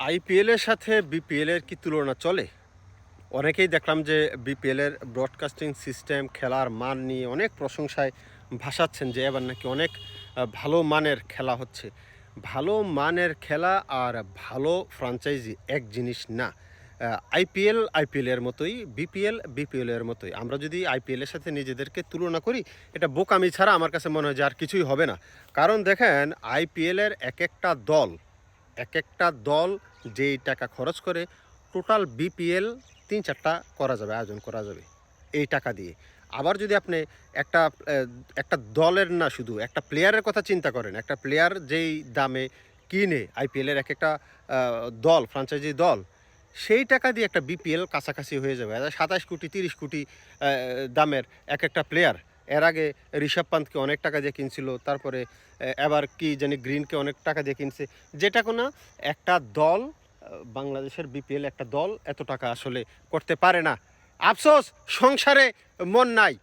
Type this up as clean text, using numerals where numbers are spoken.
আইপিএলের সাথে বিপিএলের কি তুলনা চলে? অনেকেই দেখলাম যে বিপিএলের ব্রডকাস্টিং সিস্টেম, খেলার মান নিয়ে অনেক প্রশংসায় ভাসাচ্ছেন যে এবার নাকি অনেক ভালো মানের খেলা হচ্ছে। ভালো মানের খেলা আর ভালো ফ্র্যাঞ্চাইজি এক জিনিস না। আইপিএলের মতোই, বিপিএলের মতোই। আমরা যদি আইপিএলের সাথে নিজেদেরকে তুলনা করি, এটা বোকামি ছাড়া আমার কাছে মনে হয় যে আর কিছুই হবে না। কারণ দেখেন আইপিএলের এক একটা দল যেই টাকা খরচ করে, টোটাল বিপিএল ৩-৪টা করা যাবে, আয়োজন করা যাবে এই টাকা দিয়ে। আবার যদি আপনি একটা একটা দলের না, শুধু একটা প্লেয়ারের কথা চিন্তা করেন, একটা প্লেয়ার যেই দামে কিনে আইপিএলের একটা দল, ফ্র্যাঞ্চাইজি দল, সেই টাকা দিয়ে একটা বিপিএল কাছাকাছি হয়ে যাবে। ২৭ কোটি ৩০ কোটি দামের একটা প্লেয়ার। এর আগে ঋষভ পান্তকে অনেক টাকা দিয়ে কিনছিল, তারপরে এবার কি জানি গ্রিনকে অনেক টাকা দিয়ে কিনছে। যেটা কোনো একটা দল, বাংলাদেশের বিপিএল একটা দল এত টাকা আসলে করতে পারে না। আফসোস, সংসারে মন নাই।